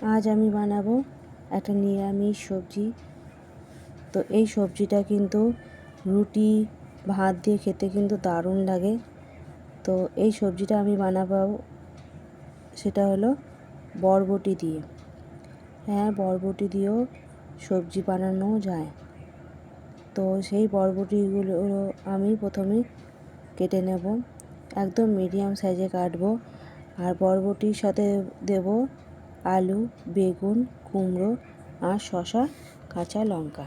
আজ আমি বানাবো একটা নিরামিষ সবজি। তো এই সবজিটা কিন্তু রুটি ভাত দিয়ে খেতে কিন্তু দারুণ লাগে। তো এই সবজিটা আমি বানাবো, সেটা হলো বরবটি দিয়ে। হ্যাঁ, বরবটি দিয়েও সবজি বানানো যায়। তো সেই বরবটিগুলো আমি প্রথমে কেটে নেব, একদম মিডিয়াম সাইজে কাটবো। আর বরবটির সাথে দেব আলু, বেগুন, কুমড়ো আর শসা, কাঁচা লঙ্কা।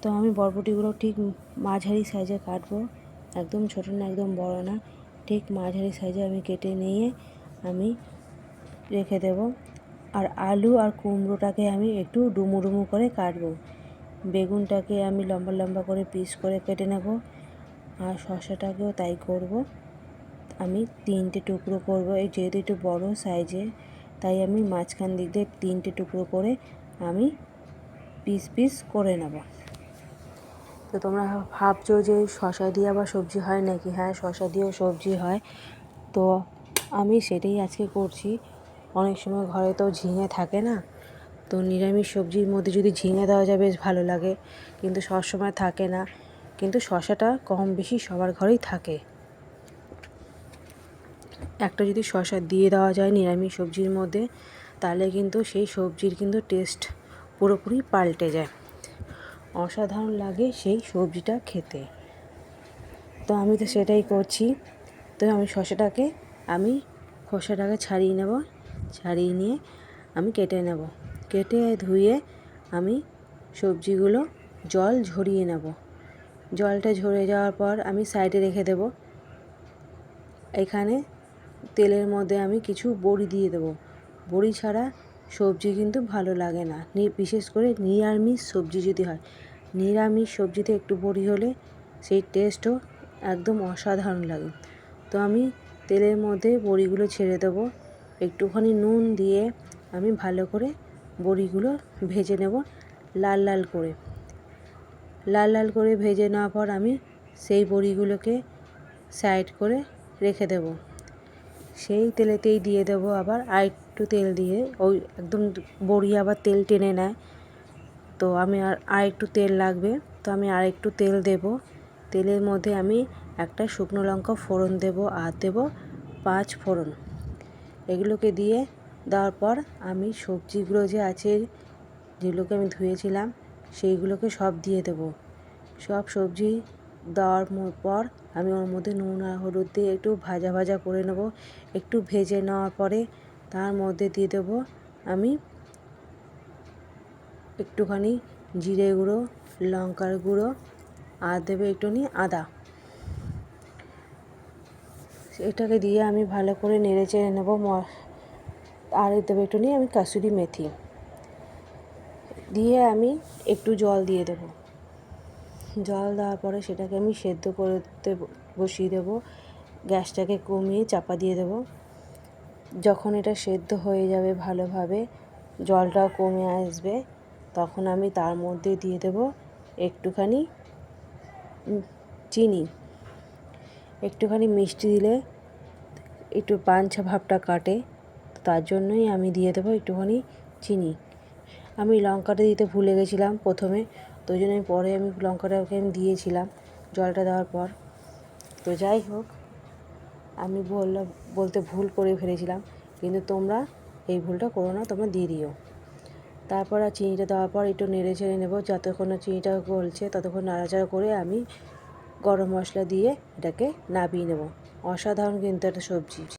তো আমি বরবটিগুলো ঠিক মাঝারি সাইজে কাটবো, একদম ছোটো না একদম বড় না, ঠিক মাঝারি সাইজে আমি কেটে নিয়ে আমি রেখে দেব। আর আলু আর কুমড়োটাকে আমি একটু ডুমো ডুমো করে কাটবো। বেগুনটাকে আমি লম্বা লম্বা করে পিস করে কেটে নেব। আর শসাটাকেও তাই করব। আমি 3টে টুকরো করব, এই যেহেতু একটু বড়ো সাইজে তাই আমি মাঝখান দিক দিয়ে 3টে টুকরো করে আমি পিস পিস করে নেব। তো তোমরা ভাবছো যে শসা দিয়ে আবার সবজি হয় নাকি? হ্যাঁ, শসা দিয়েও সবজি হয়। তো আমি সেটাই আজকে করছি। অনেক সময় ঘরে তো ঝিঙে থাকে না, তো নিরামিষ সবজির মধ্যে যদি ঝিঙে দেওয়া যায় বেশ ভালো লাগে, কিন্তু সবসময় থাকে না। কিন্তু শসাটা কম বেশি সবার ঘরেই থাকে। একটা যদি শসা দিয়ে দেওয়া যায় নিরামিষ সবজির মধ্যে, তাহলে কিন্তু সেই সবজির কিন্তু টেস্ট পুরোপুরি পাল্টে যায়, অসাধারণ লাগে সেই সবজিটা খেতে। তো আমি তো সেটাই করছি। তো আমি শসাটাকে খোসাটাকে ছাড়িয়ে নেব, ছাড়িয়ে নিয়ে আমি কেটে নেব। কেটে ধুয়ে আমি সবজিগুলো জল ঝরিয়ে নেব। জলটা ঝরে যাওয়ার পর আমি সাইডে রেখে দেব। এখানে তেলের মধ্যে আমি কিছু বড়ি দিয়ে দেবো। বড়ি ছাড়া সবজি কিন্তু ভালো লাগে না, বিশেষ করে নিরামিষ সবজি যদি হয়। নিরামিষ সবজিতে একটু বড়ি হলে সেই টেস্টও একদম অসাধারণ লাগে। তো আমি তেলের মধ্যে বড়িগুলো ছেড়ে দেবো। একটুখানি নুন দিয়ে আমি ভালো করে বড়িগুলো ভেজে নেব, লাল লাল করে। লাল লাল করে ভেজে নেওয়ার পর আমি সেই বড়িগুলোকে সাইড করে রেখে দেব। সেই তেলেতেই দিয়ে দেবো আবার আরেকটু তেল দিয়ে, ওই একদম বড়ি আবার তেল টেনে নেয়, তো আমি আরেকটু তেল লাগবে, তো আমি আরেকটু তেল দেব। তেলের মধ্যে আমি একটা শুকনো লঙ্কা ফোড়ন দেব আর দেব 5 ফোড়ন। এগুলোকে দিয়ে দেওয়ার পর আমি সবজিগুলো যে আছে, যেগুলোকে আমি ধুয়েছিলাম, সেইগুলোকে সব দিয়ে দেব। সব সবজি দেওয়ার পর আমি ওর মধ্যে নুন আর হলুদ দিয়ে একটু ভাজা ভাজা করে নেব। একটু ভেজে নেওয়ার পরে তার মধ্যে দিয়ে দেব আমি একটুখানি জিরে গুঁড়ো, লঙ্কার গুঁড়ো আর দেবে একটুখানি আদা। এটাকে দিয়ে আমি ভালো করে নেড়ে চেড়ে নেব। আর দেবো একটুখানি আমি কাসুরি মেথি দিয়ে আমি একটু জল দিয়ে দেব। জল দেওয়ার পরে সেটাকে আমি সেদ্ধ করতে বসিয়ে দেব। গ্যাসটাকে কমিয়ে চাপা দিয়ে দেব। যখন এটা সেদ্ধ হয়ে যাবে ভালোভাবে, জলটাও কমে আসবে, তখন আমি তার মধ্যে দিয়ে দেব একটুখানি চিনি। একটুখানি মিষ্টি দিলে একটু পাঞ্চা ভাবটা কাটে, তার জন্যই আমি দিয়ে দেবো একটুখানি চিনি। আমি লঙ্কাটা দিতে ভুলে গেছিলাম প্রথমে, তো ওই জন্য পরে আমি লঙ্কাটাকে দিয়েছিলাম জলটা দেওয়ার পর। তো যাই হোক, আমি বলতে ভুল করে ফেলেছিলাম, কিন্তু তোমরা এই ভুলটা করো না, তোমরা দিয়ে দিও। তারপর আর চিনিটা দেওয়ার পর একটু নেড়ে চেড়ে নেব। যতক্ষণ না চিনিটা গলছে ততক্ষণ নাড়াচাড়া করে আমি গরম মশলা দিয়ে এটাকে নামিয়ে নেব। অসাধারণ কিন্তু একটা সবজি।